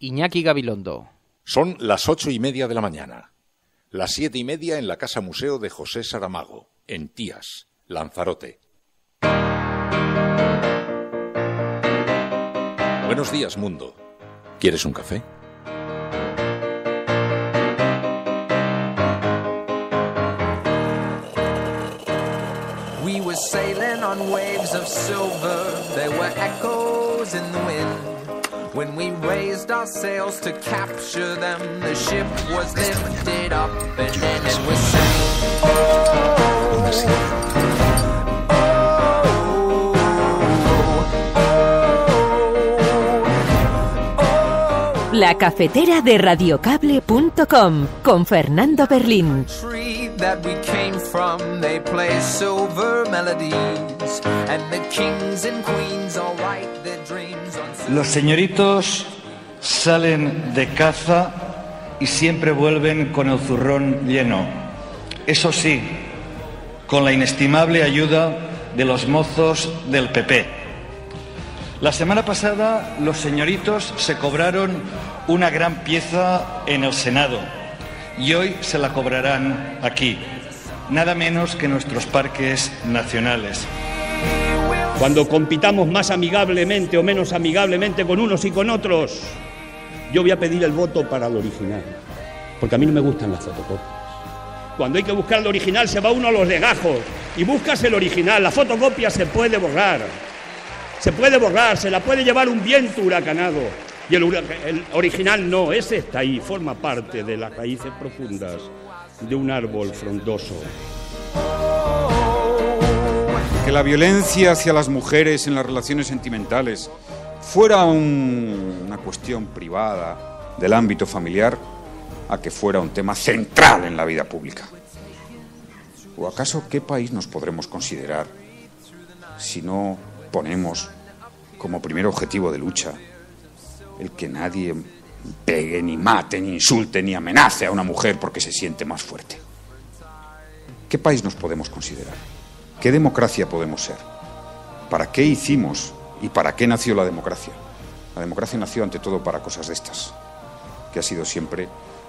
Iñaki Gabilondo. Son las 8:30 de la mañana. Las 7:30 en la Casa Museo de José Saramago, en Tías, Lanzarote. Buenos días, mundo. ¿Quieres un café? We were sailing on waves of silver. There were echoes in the wind. When we raised our sails to capture them, the ship was lifted up and then it was sank. La cafetera de radiocable.com con Fernando Berlín. That we came from, they play silver melodies, and the kings and queens all write their dreams on. Los señoritos salen de caza y siempre vuelven con el zurrón lleno. Eso sí, con la inestimable ayuda de los mozos del PP. La semana pasada los señoritos se cobraron una gran pieza en el Senado. Y hoy se la cobrarán aquí, nada menos que en nuestros parques nacionales. Cuando compitamos más amigablemente o menos amigablemente con unos y con otros, yo voy a pedir el voto para el original, porque a mí no me gustan las fotocopias. Cuando hay que buscar el original se va uno a los legajos y buscas el original. La fotocopia se puede borrar, se la puede llevar un viento huracanado. Y el original no, ese está ahí, forma parte de las raíces profundas de un árbol frondoso. Que la violencia hacia las mujeres en las relaciones sentimentales fuera una cuestión privada del ámbito familiar a que fuera un tema central en la vida pública. ¿O acaso qué país nos podremos considerar si no ponemos como primer objetivo de lucha el que nadie pegue, ni mate, ni insulte, ni amenace a una mujer porque se siente más fuerte? ¿Qué país nos podemos considerar? ¿Qué democracia podemos ser? ¿Para qué hicimos y para qué nació la democracia? La democracia nació ante todo para cosas de estas, que ha sido siempre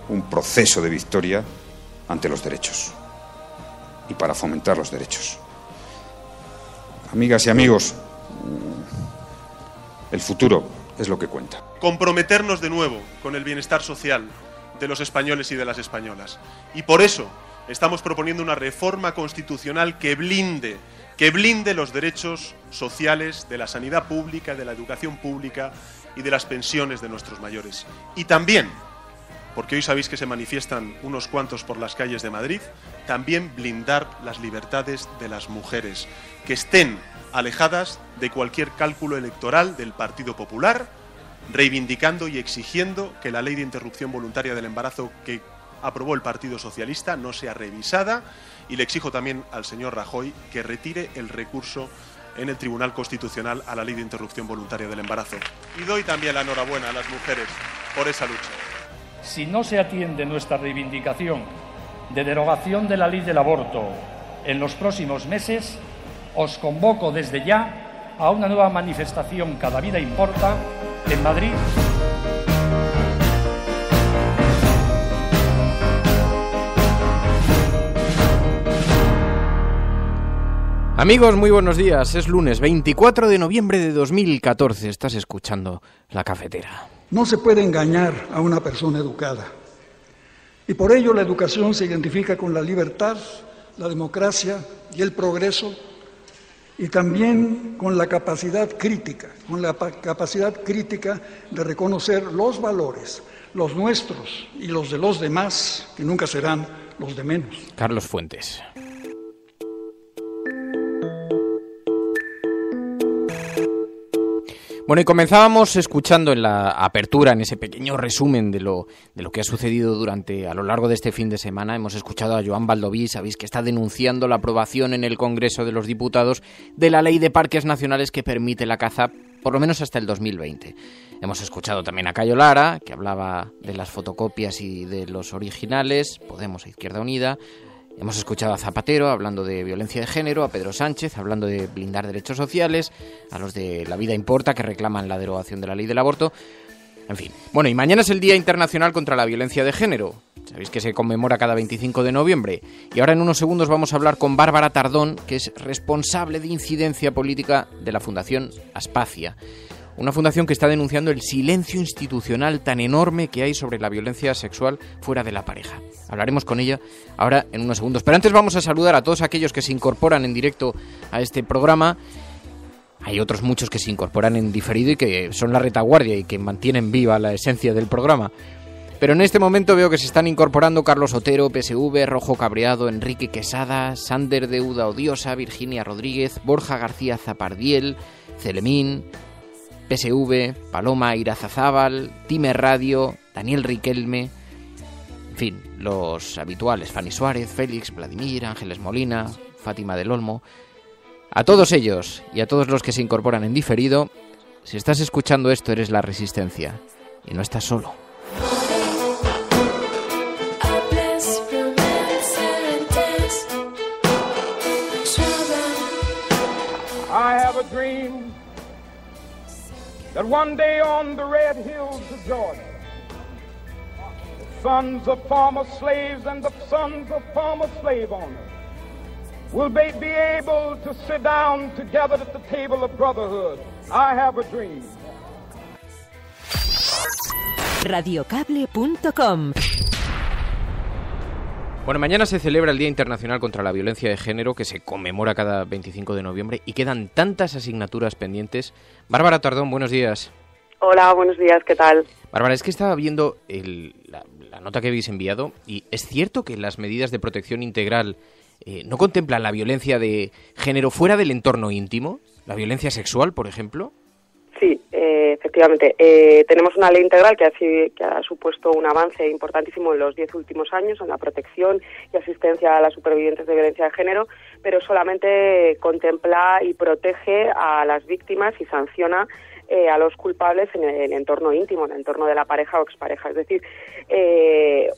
un proceso de victoria ante los derechos y para fomentar los derechos. Amigas y amigos, el futuro es lo que cuenta. Comprometernos de nuevo con el bienestar social de los españoles y de las españolas. Y por eso estamos proponiendo una reforma constitucional que blinde los derechos sociales de la sanidad pública, de la educación pública y de las pensiones de nuestros mayores. Y también, porque hoy sabéis que se manifiestan unos cuantos por las calles de Madrid, también blindar las libertades de las mujeres, que estén alejadas de cualquier cálculo electoral del Partido Popular, reivindicando y exigiendo que la ley de interrupción voluntaria del embarazo que aprobó el Partido Socialista no sea revisada, y le exijo también al señor Rajoy que retire el recurso en el Tribunal Constitucional a la ley de interrupción voluntaria del embarazo. Y doy también la enhorabuena a las mujeres por esa lucha. Si no se atiende nuestra reivindicación de derogación de la ley del aborto en los próximos meses, os convoco desde ya a una nueva manifestación Cada Vida Importa en Madrid. Amigos, muy buenos días. Es lunes 24 de noviembre de 2014. Estás escuchando La Cafetera. No se puede engañar a una persona educada. Y por ello la educación se identifica con la libertad, la democracia y el progreso, y también con la capacidad crítica, de reconocer los valores, los nuestros y los de los demás, que nunca serán los de menos. Carlos Fuentes. Bueno, y comenzábamos escuchando en la apertura, en ese pequeño resumen de lo que ha sucedido a lo largo de este fin de semana. Hemos escuchado a Joan Baldoví, sabéis que está denunciando la aprobación en el Congreso de los Diputados de la ley de parques nacionales que permite la caza por lo menos hasta el 2020. Hemos escuchado también a Cayo Lara, que hablaba de las fotocopias y de los originales, Podemos e Izquierda Unida. Hemos escuchado a Zapatero hablando de violencia de género, a Pedro Sánchez hablando de blindar derechos sociales, a los de La Vida Importa que reclaman la derogación de la ley del aborto. En fin. Bueno, y mañana es el Día Internacional contra la Violencia de Género. Sabéis que se conmemora cada 25 de noviembre. Y ahora en unos segundos vamos a hablar con Bárbara Tardón, que es responsable de incidencia política de la Fundación Aspacia. Una fundación que está denunciando el silencio institucional tan enorme que hay sobre la violencia sexual fuera de la pareja. Hablaremos con ella ahora en unos segundos. Pero antes vamos a saludar a todos aquellos que se incorporan en directo a este programa. Hay otros muchos que se incorporan en diferido y que son la retaguardia y que mantienen viva la esencia del programa. Pero en este momento veo que se están incorporando Carlos Otero, PSV, Rojo Cabreado, Enrique Quesada, Sander Deuda Odiosa, Virginia Rodríguez, Borja García Zapardiel, Celemín, PSV, Paloma Irazazábal, Timer Radio, Daniel Riquelme, en fin, los habituales, Fanny Suárez, Félix, Vladimir, Ángeles Molina, Fátima del Olmo. A todos ellos y a todos los que se incorporan en diferido, si estás escuchando esto eres La Resistencia y no estás solo. I have a dream that one day on the red hills of Georgia, the sons of former slaves and the sons of former slave owners will be able to sit down together at the table of brotherhood. I have a dream. Radiocable.com. Bueno, mañana se celebra el Día Internacional contra la Violencia de Género, que se conmemora cada 25 de noviembre, y quedan tantas asignaturas pendientes. Bárbara Tardón, buenos días. Hola, buenos días, ¿qué tal? Bárbara, es que estaba viendo la nota que habéis enviado, y ¿es cierto que las medidas de protección integral no contemplan la violencia de género fuera del entorno íntimo? ¿La violencia sexual, por ejemplo? Sí, efectivamente. Tenemos una ley integral que ha supuesto un avance importantísimo en los 10 últimos años en la protección y asistencia a las supervivientes de violencia de género, pero solamente contempla y protege a las víctimas y sanciona a los culpables en el entorno íntimo, en el entorno de la pareja o expareja. Es decir,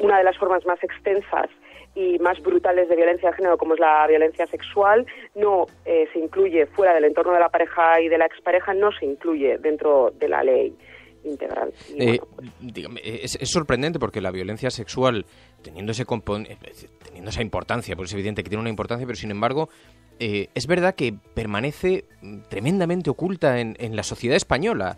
una de las formas más extensas y más brutales de violencia de género, como es la violencia sexual, no se incluye fuera del entorno de la pareja y de la expareja, no se incluye dentro de la ley integral. Y es sorprendente porque la violencia sexual, teniendo esa importancia, pues es evidente que tiene una importancia, pero sin embargo es verdad que permanece tremendamente oculta en la sociedad española,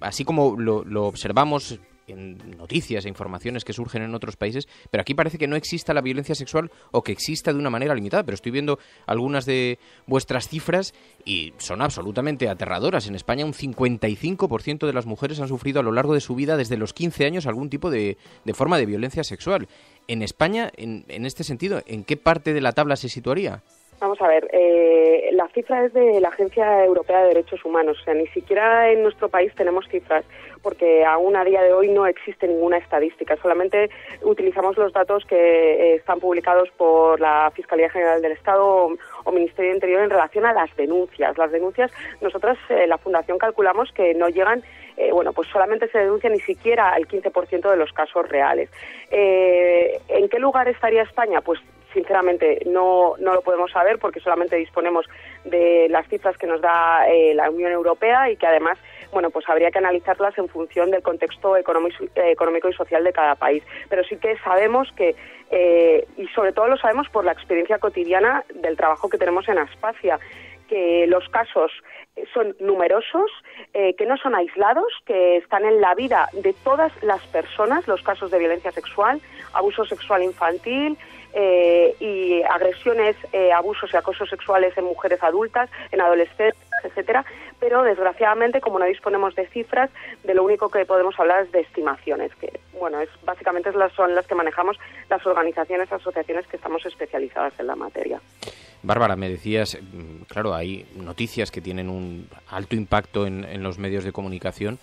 así como lo observamos en noticias e informaciones que surgen en otros países, pero aquí parece que no exista la violencia sexual o que exista de una manera limitada, pero estoy viendo algunas de vuestras cifras y son absolutamente aterradoras. En España un 55% de las mujeres han sufrido a lo largo de su vida desde los 15 años algún tipo de forma de violencia sexual. En España, en este sentido, ¿en qué parte de la tabla se situaría? Vamos a ver, la cifra es de la Agencia Europea de Derechos Humanos, o sea, ni siquiera en nuestro país tenemos cifras, porque aún a día de hoy no existe ninguna estadística, solamente utilizamos los datos que están publicados por la Fiscalía General del Estado o Ministerio de Interior en relación a las denuncias. Las denuncias, nosotros, la Fundación, calculamos que no llegan, pues solamente se denuncia ni siquiera el 15% de los casos reales. ¿En qué lugar estaría España? Pues sinceramente no lo podemos saber porque solamente disponemos de las cifras que nos da la Unión Europea y que además, pues habría que analizarlas en función del contexto económico y social de cada país. Pero sí que sabemos que, y sobre todo lo sabemos por la experiencia cotidiana del trabajo que tenemos en Aspacia, que los casos son numerosos, que no son aislados, que están en la vida de todas las personas, los casos de violencia sexual, abuso sexual infantil, y agresiones, abusos y acosos sexuales en mujeres adultas, en adolescentes, etcétera, pero desgraciadamente, como no disponemos de cifras, de lo único que podemos hablar es de estimaciones, que básicamente son las que manejamos las organizaciones, asociaciones que estamos especializadas en la materia. Bárbara, me decías, claro, hay noticias que tienen un alto impacto en los medios de comunicación,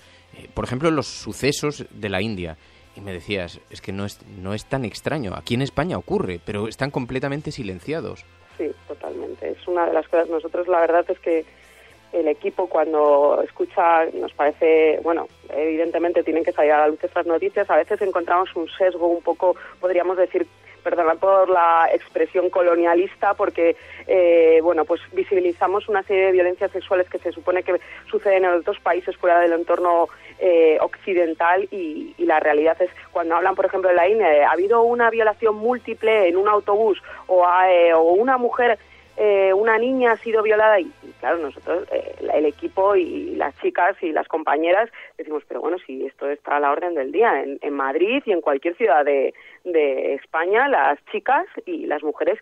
por ejemplo, los sucesos de la India. Y me decías, es que no es tan extraño. Aquí en España ocurre, pero están completamente silenciados. Sí, totalmente. Es una de las cosas. Nosotros, la verdad es que el equipo, cuando escucha, nos parece, evidentemente tienen que salir a la luz estas noticias. A veces encontramos un sesgo un poco, podríamos decir, perdonad por la expresión colonialista, porque pues visibilizamos una serie de violencias sexuales que se supone que suceden en otros países fuera del entorno occidental, y la realidad es, cuando hablan, por ejemplo, en la India, ha habido una violación múltiple en un autobús, o una mujer, una niña ha sido violada, y claro, nosotros, el equipo y las chicas y las compañeras decimos, pero bueno, si esto está a la orden del día, en Madrid y en cualquier ciudad de España, las chicas y las mujeres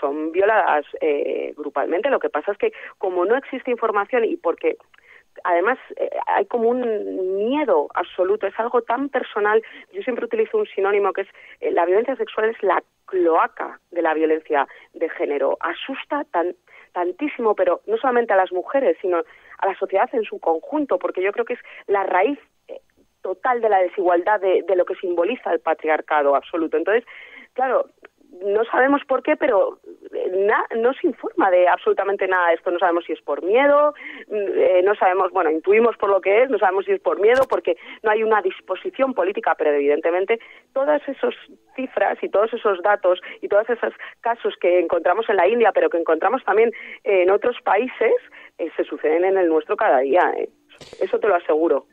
son violadas grupalmente. Lo que pasa es que, como no existe información, y porque además hay como un miedo absoluto, es algo tan personal. Yo siempre utilizo un sinónimo que es la violencia sexual es la cloaca de la violencia de género. Asusta tantísimo, pero no solamente a las mujeres, sino a la sociedad en su conjunto, porque yo creo que es la raíz total de la desigualdad, de lo que simboliza el patriarcado absoluto. Entonces, claro, no sabemos por qué, pero no se informa de absolutamente nada de esto. No sabemos si es por miedo, no sabemos, intuimos por lo que es, no sabemos si es por miedo, porque no hay una disposición política, pero evidentemente todas esas cifras y todos esos datos y todos esos casos que encontramos en la India, pero que encontramos también en otros países, se suceden en el nuestro cada día. Eso te lo aseguro.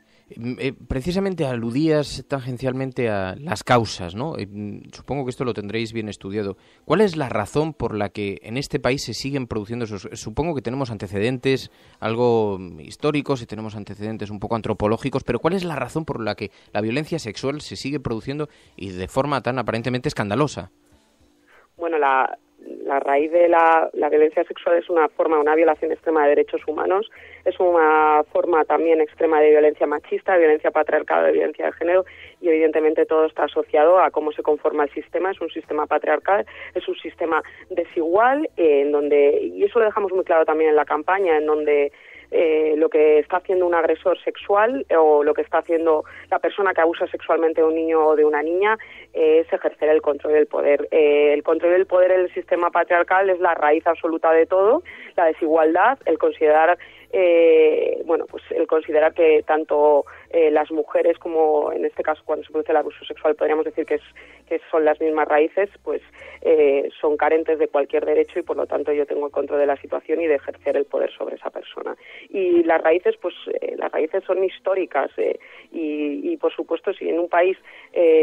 Precisamente aludías tangencialmente a las causas, ¿no? Supongo que esto lo tendréis bien estudiado. ¿Cuál es la razón por la que en este país se siguen produciendo esos? Supongo que tenemos antecedentes algo históricos y tenemos antecedentes un poco antropológicos, pero ¿cuál es la razón por la que la violencia sexual se sigue produciendo y de forma tan aparentemente escandalosa? Bueno, la raíz de la violencia sexual es una violación extrema de derechos humanos, es una forma también extrema de violencia machista, de violencia patriarcal, de violencia de género, y evidentemente todo está asociado a cómo se conforma el sistema. Es un sistema patriarcal, es un sistema desigual, y eso lo dejamos muy claro también en la campaña, en donde lo que está haciendo un agresor sexual o lo que está haciendo la persona que abusa sexualmente de un niño o de una niña es ejercer el control del poder. El control del poder en el sistema patriarcal es la raíz absoluta de todo, la desigualdad, el considerar que tanto las mujeres como, en este caso, cuando se produce el abuso sexual, podríamos decir que son las mismas raíces, pues son carentes de cualquier derecho, y por lo tanto yo tengo el control de la situación y de ejercer el poder sobre esa persona. Y las raíces son históricas, y por supuesto, si en un país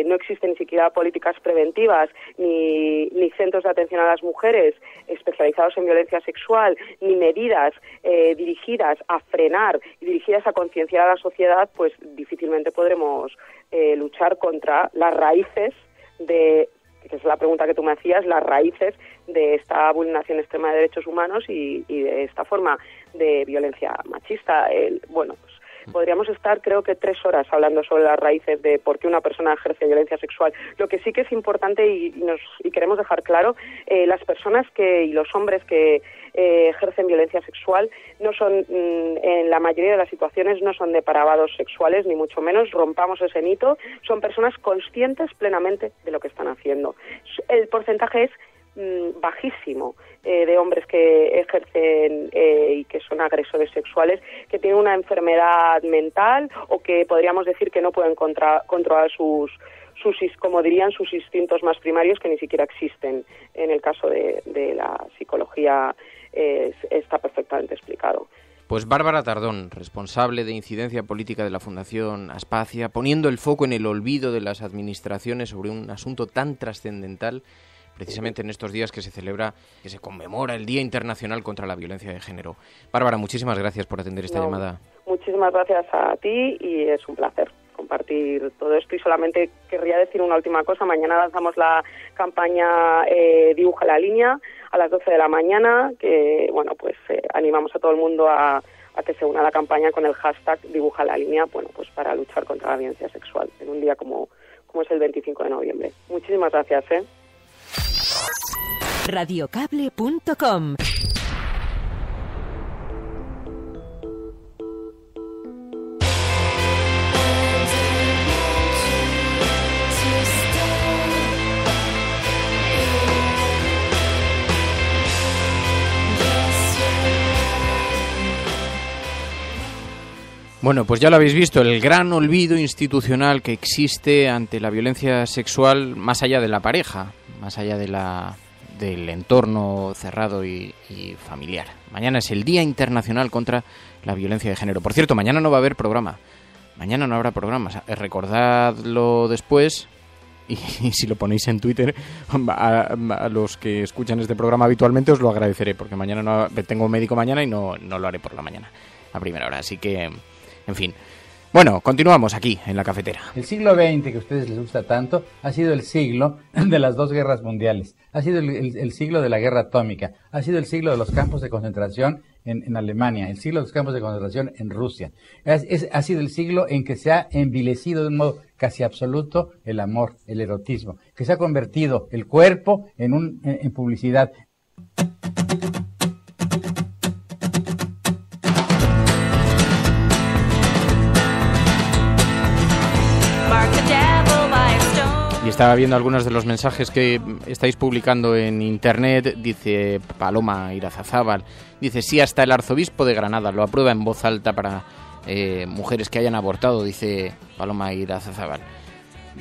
no existen ni siquiera políticas preventivas, ni centros de atención a las mujeres especializados en violencia sexual, ni medidas dirigidas a frenar y dirigidas a concienciar a la sociedad, pues difícilmente podremos luchar contra las raíces que es la pregunta que tú me hacías, las raíces de esta vulneración extrema de derechos humanos y de esta forma de violencia machista. Podríamos estar, creo que 3 horas hablando sobre las raíces de por qué una persona ejerce violencia sexual. Lo que sí que es importante y queremos dejar claro, las personas y los hombres que ejercen violencia sexual no son, en la mayoría de las situaciones, no son depravados sexuales, ni mucho menos. Rompamos ese mito. Son personas conscientes plenamente de lo que están haciendo. El porcentaje es bajísimo de hombres que ejercen y que son agresores sexuales, que tienen una enfermedad mental o que podríamos decir que no pueden controlar sus como dirían, sus instintos más primarios, que ni siquiera existen. En el caso de la psicología está perfectamente explicado. Pues Bárbara Tardón, responsable de incidencia política de la Fundación Aspacia, poniendo el foco en el olvido de las administraciones sobre un asunto tan trascendental, precisamente en estos días que se conmemora el Día Internacional contra la Violencia de Género. Bárbara, muchísimas gracias por atender esta llamada. Muchísimas gracias a ti, y es un placer compartir todo esto. Y solamente querría decir una última cosa. Mañana lanzamos la campaña Dibuja la Línea a las 12 de la mañana, que animamos a todo el mundo a que se una a la campaña con el hashtag Dibuja la Línea, para luchar contra la violencia sexual en un día como es el 25 de noviembre. Muchísimas gracias. Radiocable.com. Bueno, pues ya lo habéis visto, el gran olvido institucional que existe ante la violencia sexual más allá de la pareja, más allá del entorno cerrado y familiar. Mañana es el Día Internacional contra la Violencia de Género. Por cierto, mañana no va a haber programa. Mañana no habrá programas. Recordadlo después. Y si lo ponéis en Twitter, a los que escuchan este programa habitualmente os lo agradeceré, porque mañana tengo un médico mañana y no lo haré por la mañana, a primera hora. Así que, en fin. Bueno, continuamos aquí, en la cafetera. El siglo XX, que a ustedes les gusta tanto, ha sido el siglo de las 2 guerras mundiales. Ha sido el siglo de la guerra atómica. Ha sido el siglo de los campos de concentración en Alemania. El siglo de los campos de concentración en Rusia. Ha sido el siglo en que se ha envilecido de un modo casi absoluto el amor, el erotismo. Que se ha convertido el cuerpo en publicidad. Y estaba viendo algunos de los mensajes que estáis publicando en internet. Dice Paloma Irazazábal, dice, sí, hasta el arzobispo de Granada lo aprueba en voz alta para mujeres que hayan abortado, dice Paloma Irazazábal.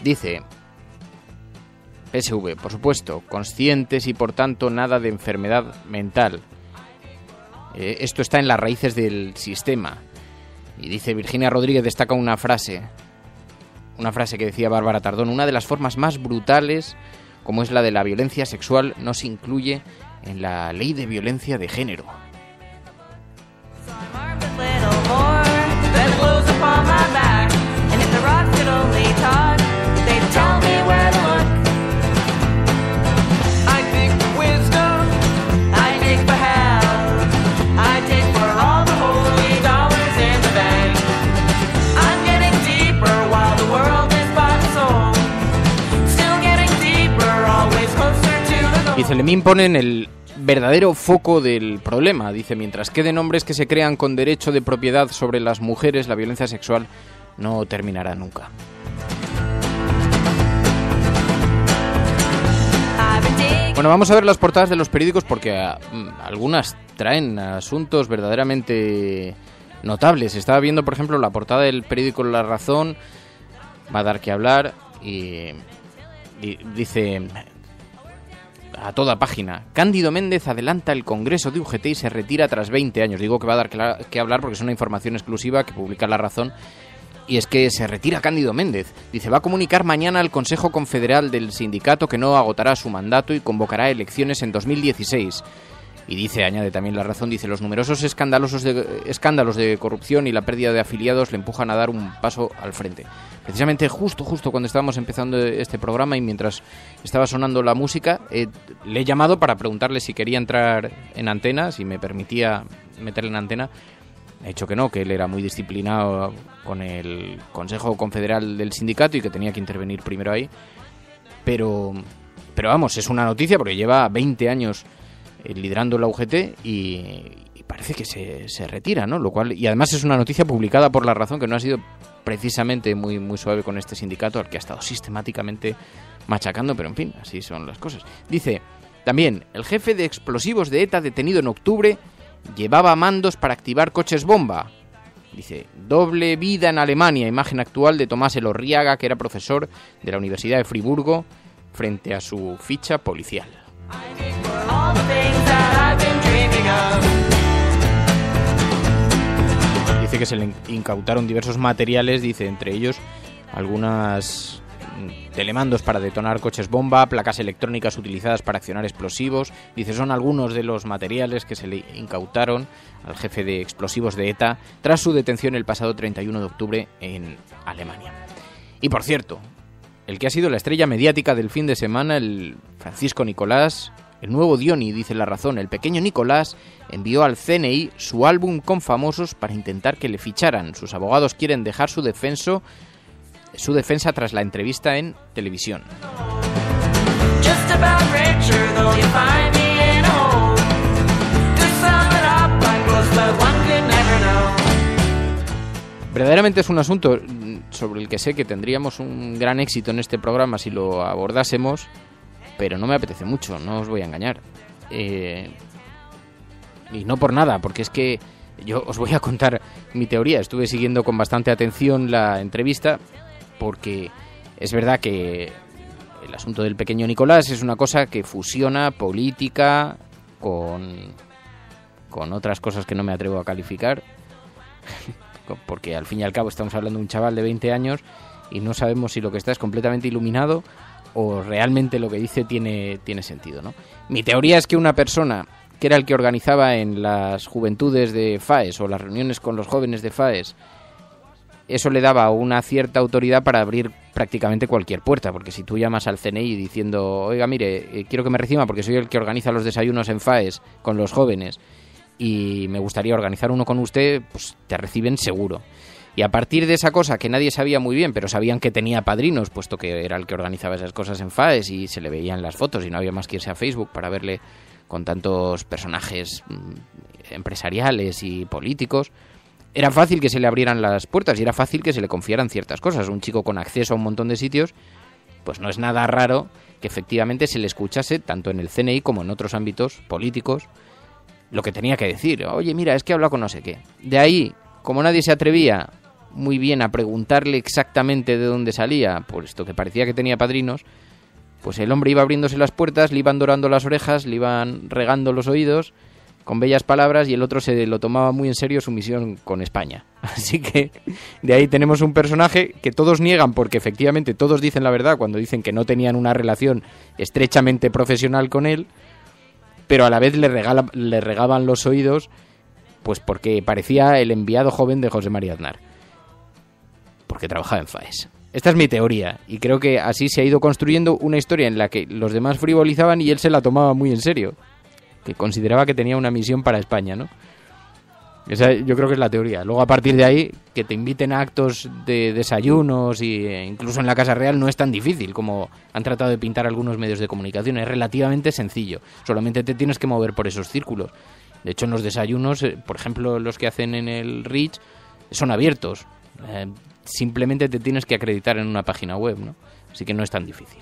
Dice, PSV, por supuesto, conscientes y por tanto nada de enfermedad mental. Esto está en las raíces del sistema. Y dice Virginia Rodríguez, destaca una frase que decía Bárbara Tardón: una de las formas más brutales, como es la de la violencia sexual, no se incluye en la ley de violencia de género. Dice, Lemín pone en el verdadero foco del problema. Dice, mientras queden hombres que se crean con derecho de propiedad sobre las mujeres, la violencia sexual no terminará nunca. Bueno, vamos a ver las portadas de los periódicos porque algunas traen asuntos verdaderamente notables. Estaba viendo, por ejemplo, la portada del periódico La Razón, va a dar que hablar, y dice... a toda página, Cándido Méndez adelanta el Congreso de UGT y se retira tras 20 años. Digo que va a dar que hablar porque es una información exclusiva que publica La Razón. Y es que se retira Cándido Méndez. Dice, va a comunicar mañana al Consejo Confederal del sindicato que no agotará su mandato y convocará elecciones en 2016. Y dice, añade también La Razón, dice, los numerosos escándalos de corrupción y la pérdida de afiliados le empujan a dar un paso al frente. Precisamente justo cuando estábamos empezando este programa y mientras estaba sonando la música, le he llamado para preguntarle si quería entrar en antena, si me permitía meterle en antena. Ha dicho que no, que él era muy disciplinado con el Consejo Confederal del Sindicato y que tenía que intervenir primero ahí. Pero vamos, es una noticia porque lleva 20 años liderando la UGT y parece que se retira, ¿no? Lo cual, y además es una noticia publicada por La Razón, que no ha sido precisamente muy suave con este sindicato al que ha estado sistemáticamente machacando, pero en fin, así son las cosas. Dice, también, el jefe de explosivos de ETA detenido en octubre llevaba mandos para activar coches bomba. Dice, doble vida en Alemania, imagen actual de Tomás Elorriaga, que era profesor de la Universidad de Friburgo, frente a su ficha policial. Dice que se le incautaron diversos materiales, dice, entre ellos algunas telemandos para detonar coches bomba, placas electrónicas utilizadas para accionar explosivos. Dice, son algunos de los materiales que se le incautaron al jefe de explosivos de ETA tras su detención el pasado 31 de octubre en Alemania. Y por cierto, el que ha sido la estrella mediática del fin de semana, el Francisco Nicolás, el nuevo Diony, dice La Razón. El pequeño Nicolás envió al CNI su álbum con famosos para intentar que le ficharan. Sus abogados quieren dejar su defensa tras la entrevista en televisión. Verdaderamente es un asunto sobre el que sé que tendríamos un gran éxito en este programa si lo abordásemos, pero no me apetece mucho, no os voy a engañar. Y no por nada, porque es que yo os voy a contar mi teoría. Estuve siguiendo con bastante atención la entrevista porque es verdad que el asunto del pequeño Nicolás es una cosa que fusiona política con otras cosas que no me atrevo a calificar, porque al fin y al cabo estamos hablando de un chaval de 20 años y no sabemos si lo que está es completamente iluminado o realmente lo que dice tiene sentido, ¿no? Mi teoría es que una persona que era el que organizaba en las juventudes de FAES o las reuniones con los jóvenes de FAES, eso le daba una cierta autoridad para abrir prácticamente cualquier puerta, porque si tú llamas al CNI diciendo, oiga, mire, quiero que me reciban porque soy el que organiza los desayunos en FAES con los jóvenes y me gustaría organizar uno con usted, pues te reciben seguro. Y a partir de esa cosa que nadie sabía muy bien, pero sabían que tenía padrinos, puesto que era el que organizaba esas cosas en FAES y se le veían las fotos y no había más que irse a Facebook para verle con tantos personajes empresariales y políticos, era fácil que se le abrieran las puertas y era fácil que se le confiaran ciertas cosas. Un chico con acceso a un montón de sitios, pues no es nada raro que efectivamente se le escuchase, tanto en el CNI como en otros ámbitos políticos, lo que tenía que decir. Oye, mira, es que habla con no sé qué. De ahí, como nadie se atrevía muy bien a preguntarle exactamente de dónde salía, puesto que parecía que tenía padrinos, pues el hombre iba abriéndose las puertas, le iban dorando las orejas, le iban regando los oídos con bellas palabras y el otro se lo tomaba muy en serio su misión con España. Así que de ahí tenemos un personaje que todos niegan porque efectivamente todos dicen la verdad cuando dicen que no tenían una relación estrechamente profesional con él, pero a la vez le regaban los oídos pues porque parecía el enviado joven de José María Aznar, porque trabajaba en FAES. Esta es mi teoría y creo que así se ha ido construyendo una historia en la que los demás frivolizaban y él se la tomaba muy en serio, que consideraba que tenía una misión para España, ¿no? Esa yo creo que es la teoría. Luego a partir de ahí, que te inviten a actos de desayunos e incluso en la Casa Real no es tan difícil como han tratado de pintar algunos medios de comunicación. Es relativamente sencillo. Solamente te tienes que mover por esos círculos. De hecho, en los desayunos, por ejemplo, los que hacen en el Rich, son abiertos. Simplemente te tienes que acreditar en una página web, ¿no? Así que no es tan difícil.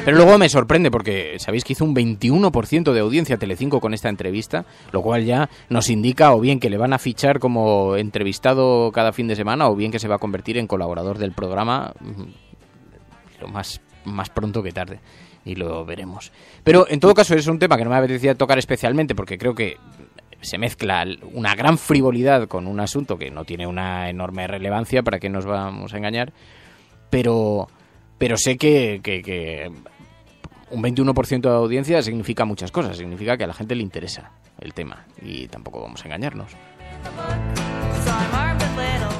Pero luego me sorprende porque sabéis que hizo un 21% de audiencia a Telecinco con esta entrevista, lo cual ya nos indica o bien que le van a fichar como entrevistado cada fin de semana o bien que se va a convertir en colaborador del programa lo más pronto que tarde. Y lo veremos. Pero en todo caso es un tema que no me apetecía tocar especialmente porque creo que se mezcla una gran frivolidad con un asunto que no tiene una enorme relevancia, para que nos vamos a engañar, pero sé que un 21% de audiencia significa muchas cosas, significa que a la gente le interesa el tema y tampoco vamos a engañarnos.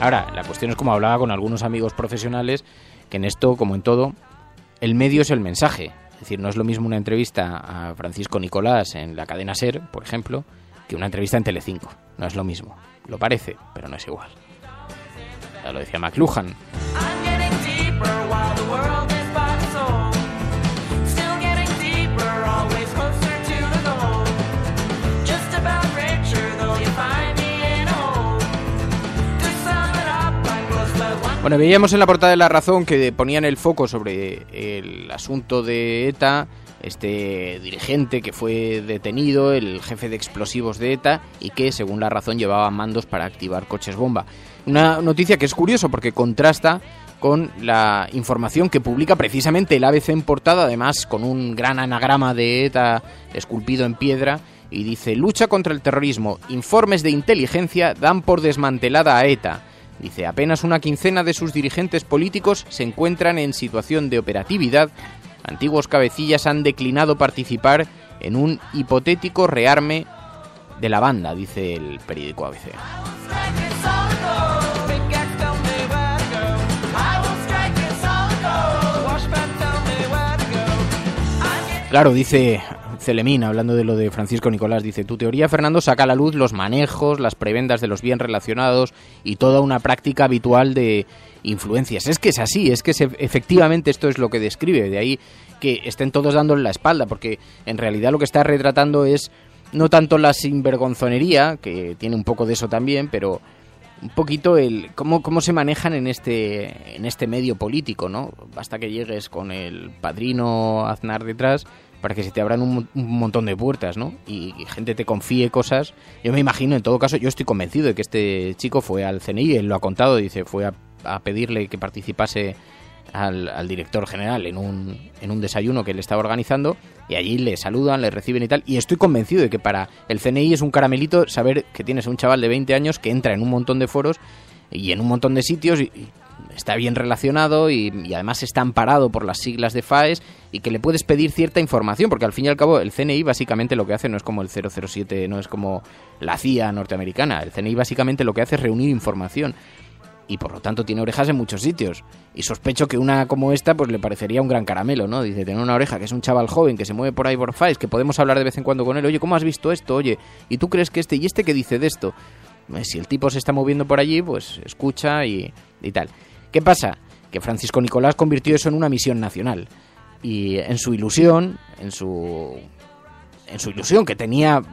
Ahora, la cuestión es como hablaba con algunos amigos profesionales, que en esto, como en todo, el medio es el mensaje. Es decir, no es lo mismo una entrevista a Francisco Nicolás en la cadena SER, por ejemplo, que una entrevista en Telecinco. No es lo mismo. Lo parece, pero no es igual. Ya lo decía McLuhan. Bueno, veíamos en la portada de La Razón que ponían el foco sobre el asunto de ETA, este dirigente que fue detenido, el jefe de explosivos de ETA, y que, según La Razón, llevaba mandos para activar coches bomba. Una noticia que es curioso porque contrasta con la información que publica precisamente el ABC en portada, además con un gran anagrama de ETA esculpido en piedra, y dice: lucha contra el terrorismo, informes de inteligencia dan por desmantelada a ETA. Dice: apenas una quincena de sus dirigentes políticos se encuentran en situación de operatividad. Antiguos cabecillas han declinado participar en un hipotético rearme de la banda, dice el periódico ABC. Claro, dice Celemín, hablando de lo de Francisco Nicolás, dice: tu teoría, Fernando, saca a la luz los manejos, las prebendas de los bien relacionados y toda una práctica habitual de influencias. Es que es así, es que efectivamente esto es lo que describe, de ahí que estén todos dándole la espalda, porque en realidad lo que está retratando es no tanto la sinvergonzonería, que tiene un poco de eso también, pero un poquito el cómo se manejan en este medio político, ¿no? Basta que llegues con el padrino Aznar detrás para que se te abran un montón de puertas, ¿no? Y gente te confíe cosas. Yo me imagino, en todo caso, yo estoy convencido de que este chico fue al CNI, él lo ha contado, dice, fue a pedirle que participase al director general en un desayuno que él estaba organizando, y allí le saludan, le reciben y tal, y estoy convencido de que para el CNI es un caramelito saber que tienes a un chaval de 20 años que entra en un montón de foros y en un montón de sitios y está bien relacionado y además está amparado por las siglas de FAES y que le puedes pedir cierta información, porque al fin y al cabo el CNI básicamente lo que hace no es como el 007, no es como la CIA norteamericana. El CNI básicamente lo que hace es reunir información y por lo tanto tiene orejas en muchos sitios, y sospecho que una como esta pues le parecería un gran caramelo, ¿no? Dice, tener una oreja que es un chaval joven que se mueve por ahí por FAES, que podemos hablar de vez en cuando con él, oye, ¿cómo has visto esto? Oye, ¿y tú crees que y este qué dice de esto? Si el tipo se está moviendo por allí, pues escucha y tal. ¿Qué pasa? Que Francisco Nicolás convirtió eso en una misión nacional. Y en su ilusión, que tenía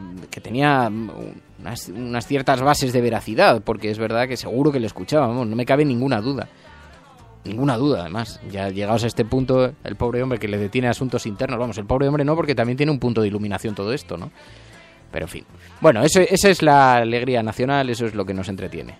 unas ciertas bases de veracidad, porque es verdad que seguro que le escuchaba, vamos, no me cabe ninguna duda. Ninguna duda, además. Ya llegados a este punto, el pobre hombre que le detiene asuntos internos, vamos, el pobre hombre no, porque también tiene un punto de iluminación todo esto, ¿no? Pero en fin. Bueno, esa es la alegría nacional, eso es lo que nos entretiene.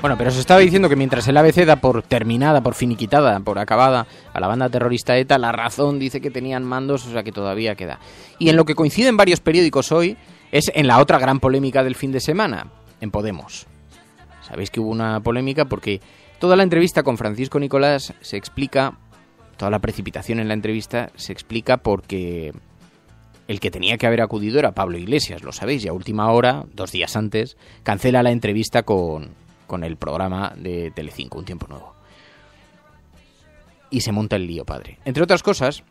Bueno, pero os estaba diciendo que mientras el ABC da por terminada, por finiquitada, por acabada a la banda terrorista ETA, La Razón dice que tenían mandos, o sea que todavía queda. Y en lo que coinciden varios periódicos hoy es en la otra gran polémica del fin de semana, en Podemos. Sabéis que hubo una polémica porque toda la entrevista con Francisco Nicolás se explica, toda la precipitación en la entrevista se explica porque el que tenía que haber acudido era Pablo Iglesias, lo sabéis, y a última hora, 2 días antes, cancela la entrevista con el programa de Telecinco, Un Tiempo Nuevo. Y se monta el lío, padre. Entre otras cosas,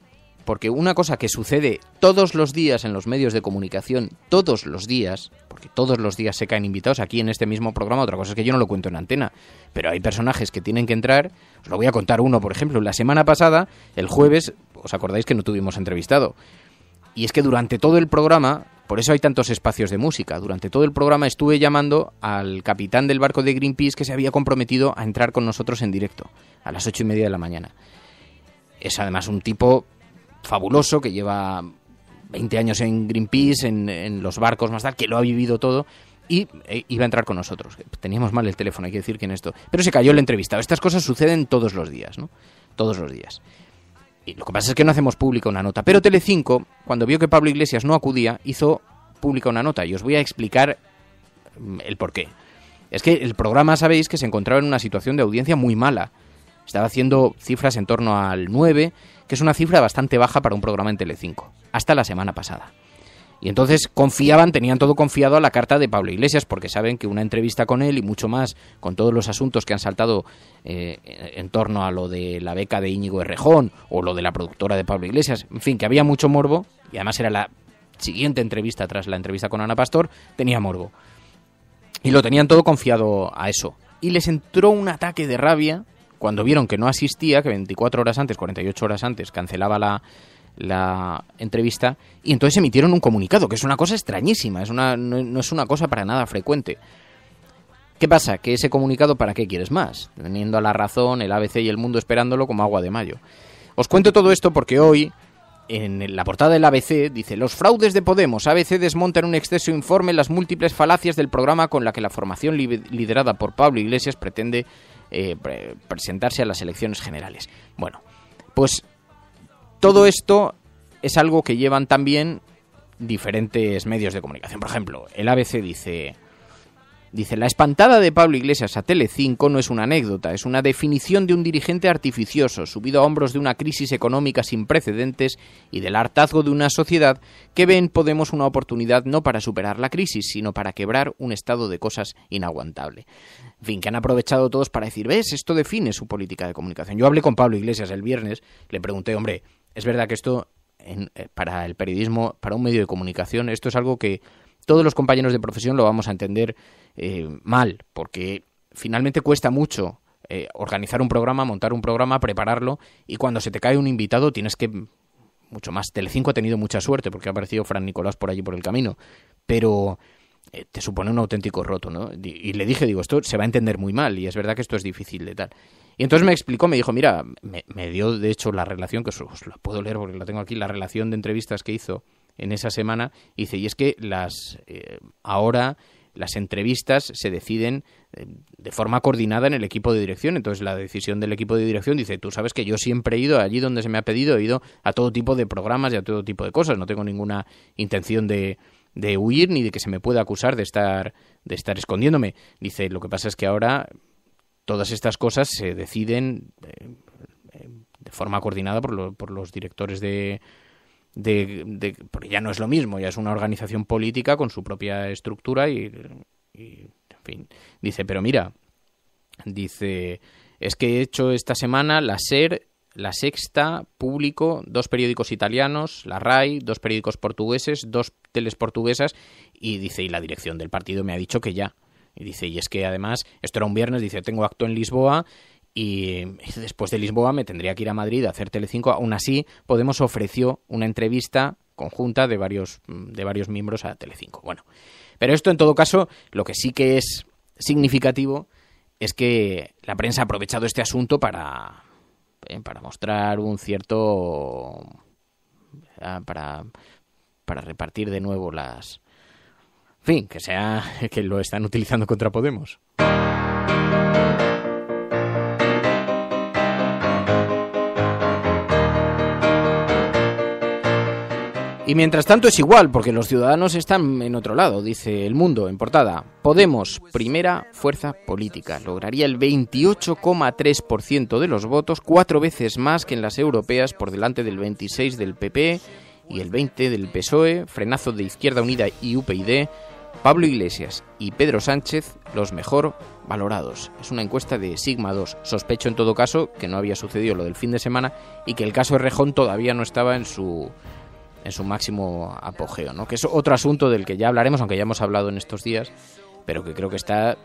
porque una cosa que sucede todos los días en los medios de comunicación, todos los días, porque todos los días se caen invitados aquí en este mismo programa, otra cosa es que yo no lo cuento en antena, pero hay personajes que tienen que entrar, os lo voy a contar uno, por ejemplo, la semana pasada, el jueves, os acordáis que no tuvimos entrevistado, y es que durante todo el programa, por eso hay tantos espacios de música, durante todo el programa estuve llamando al capitán del barco de Greenpeace que se había comprometido a entrar con nosotros en directo, a las 8:30 de la mañana. Es además un tipo fabuloso que lleva 20 años en Greenpeace, en los barcos más tal, que lo ha vivido todo y iba a entrar con nosotros. Teníamos mal el teléfono, hay que decir que en esto. Pero se cayó el entrevistado. Estas cosas suceden todos los días, ¿no? Todos los días. Y lo que pasa es que no hacemos pública una nota. Pero Telecinco, cuando vio que Pablo Iglesias no acudía, hizo pública una nota. Y os voy a explicar el porqué. Es que el programa, sabéis, que se encontraba en una situación de audiencia muy mala. Estaba haciendo cifras en torno al 9, que es una cifra bastante baja para un programa en Telecinco, hasta la semana pasada. Y entonces tenían todo confiado a la carta de Pablo Iglesias, porque saben que una entrevista con él y mucho más, con todos los asuntos que han saltado en torno a lo de la beca de Íñigo Errejón o lo de la productora de Pablo Iglesias, en fin, que había mucho morbo, y además era la siguiente entrevista tras la entrevista con Ana Pastor, tenía morbo. Y lo tenían todo confiado a eso. Y les entró un ataque de rabia cuando vieron que no asistía, que 24 horas antes, 48 horas antes, cancelaba la entrevista, y entonces emitieron un comunicado, que es una cosa extrañísima, no es una cosa para nada frecuente. ¿Qué pasa? Que ese comunicado, ¿para qué quieres más? Teniendo a La Razón, el ABC y El Mundo esperándolo como agua de mayo. Os cuento todo esto porque hoy, en la portada del ABC, dice: los fraudes de Podemos. ABC desmonta en un exceso informe las múltiples falacias del programa con la que la formación liderada por Pablo Iglesias pretende presentarse a las elecciones generales. Bueno, pues todo esto es algo que llevan también diferentes medios de comunicación. Por ejemplo, el ABC dice: la espantada de Pablo Iglesias a Telecinco no es una anécdota, es una definición de un dirigente artificioso, subido a hombros de una crisis económica sin precedentes y del hartazgo de una sociedad que ve en Podemos una oportunidad no para superar la crisis, sino para quebrar un estado de cosas inaguantable. En fin, que han aprovechado todos para decir: ¿ves? Esto define su política de comunicación. Yo hablé con Pablo Iglesias el viernes, le pregunté: hombre, ¿es verdad que esto para el periodismo, para un medio de comunicación, esto es algo que todos los compañeros de profesión lo vamos a entender mal, porque finalmente cuesta mucho organizar un programa, montar un programa, prepararlo, y cuando se te cae un invitado tienes que mucho más? Telecinco ha tenido mucha suerte porque ha aparecido Fran Nicolás por allí por el camino, pero te supone un auténtico roto, ¿no? Y le dije, esto se va a entender muy mal, y es verdad que esto es difícil de tal. Y entonces me explicó, me dijo, mira, me dio de hecho la relación, que os la puedo leer porque la tengo aquí, la relación de entrevistas que hizo en esa semana. Y dice, y es que ahora las entrevistas se deciden de forma coordinada en el equipo de dirección. Entonces la decisión del equipo de dirección dice, tú sabes que yo siempre he ido allí donde se me ha pedido, he ido a todo tipo de programas y a todo tipo de cosas, no tengo ninguna intención de huir ni de que se me pueda acusar de estar escondiéndome. Dice, lo que pasa es que ahora todas estas cosas se deciden de forma coordinada por los directores porque ya no es lo mismo, ya es una organización política con su propia estructura y en fin. Dice, pero mira, dice, es que he hecho esta semana la SER, La Sexta, Público, 2 periódicos italianos, la RAI, 2 periódicos portugueses, 2 teles portuguesas, y dice, y la dirección del partido me ha dicho que ya. Y dice, y es que además, esto era un viernes, dice, tengo acto en Lisboa y después de Lisboa me tendría que ir a Madrid a hacer Telecinco. Aún así, Podemos ofreció una entrevista conjunta de varios miembros a Telecinco. Bueno, pero esto en todo caso, lo que sí que es significativo es que la prensa ha aprovechado este asunto para mostrar un cierto... para repartir de nuevo las... En fin, que lo están utilizando contra Podemos. Y mientras tanto es igual, porque los ciudadanos están en otro lado, dice El Mundo en portada. Podemos, primera fuerza política, lograría el 28,3% de los votos, 4 veces más que en las europeas, por delante del 26% del PP y el 20% del PSOE, frenazo de Izquierda Unida y UPyD, Pablo Iglesias y Pedro Sánchez los mejor valorados. Es una encuesta de Sigma 2. Sospecho en todo caso que no había sucedido lo del fin de semana y que el caso Errejón todavía no estaba en su máximo apogeo, ¿no? Que es otro asunto del que ya hablaremos, aunque ya hemos hablado en estos días, pero que creo que está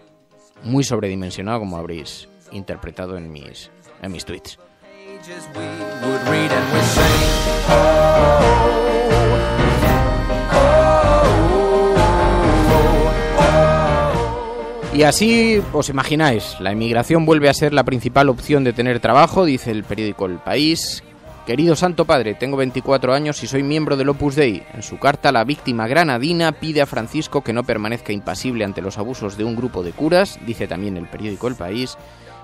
muy sobredimensionado, como habréis interpretado en mis tweets. Y así os imagináis, la emigración vuelve a ser la principal opción de tener trabajo, dice el periódico El País. Querido Santo Padre, tengo 24 años y soy miembro del Opus Dei. En su carta, la víctima granadina pide a Francisco que no permanezca impasible ante los abusos de un grupo de curas, dice también el periódico El País.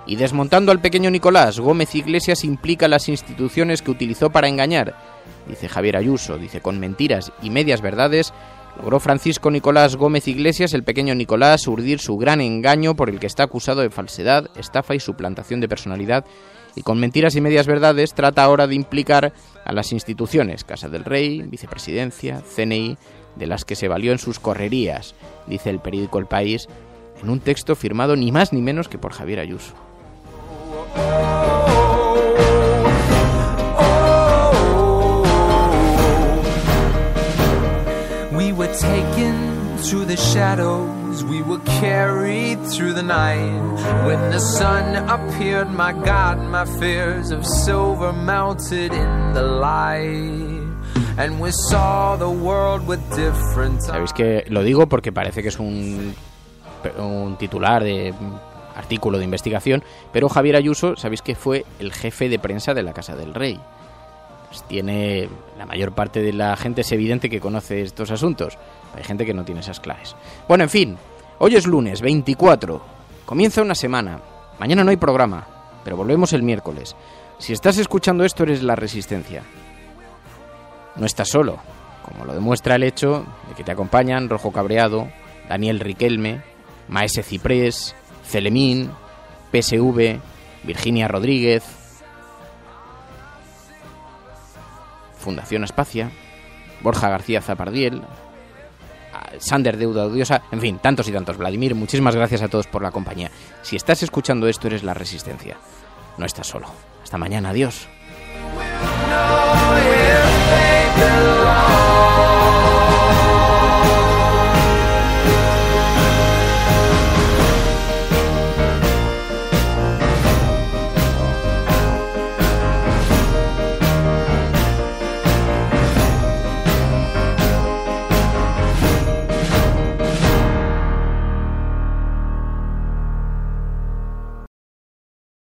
Y desmontando al pequeño Nicolás, Gómez Iglesias implica las instituciones que utilizó para engañar, dice Javier Ayuso. Dice, con mentiras y medias verdades, logró Francisco Nicolás Gómez Iglesias, el pequeño Nicolás, urdir su gran engaño por el que está acusado de falsedad, estafa y suplantación de personalidad. Y con mentiras y medias verdades trata ahora de implicar a las instituciones, Casa del Rey, Vicepresidencia, CNI, de las que se valió en sus correrías, dice el periódico El País, en un texto firmado ni más ni menos que por Javier Ayuso. We were taken through the shadows, we were carried through the night. When the sun appeared, my God, my fears of silver melted in the light. And we saw the world with different eyes. Sabéis que lo digo porque parece que es un titular de artículo de investigación, pero Javier Ayuso, sabéis que fue el jefe de prensa de la Casa del Rey. Pues tiene, la mayor parte de la gente es evidente que conoce estos asuntos. Hay gente que no tiene esas claves. Bueno, en fin, hoy es lunes 24, comienza una semana. Mañana no hay programa, pero volvemos el miércoles. Si estás escuchando esto, eres La Resistencia. No estás solo, como lo demuestra el hecho de que te acompañan Rojo Cabreado, Daniel Riquelme, Maese Ciprés, Celemín, PSV, Virginia Rodríguez, Fundación Aspacia, Borja García Zapardiel, Sander Deuda Odiosa, en fin, tantos y tantos. Vladimir, muchísimas gracias a todos por la compañía. Si estás escuchando esto, eres La Resistencia. No estás solo. Hasta mañana, adiós.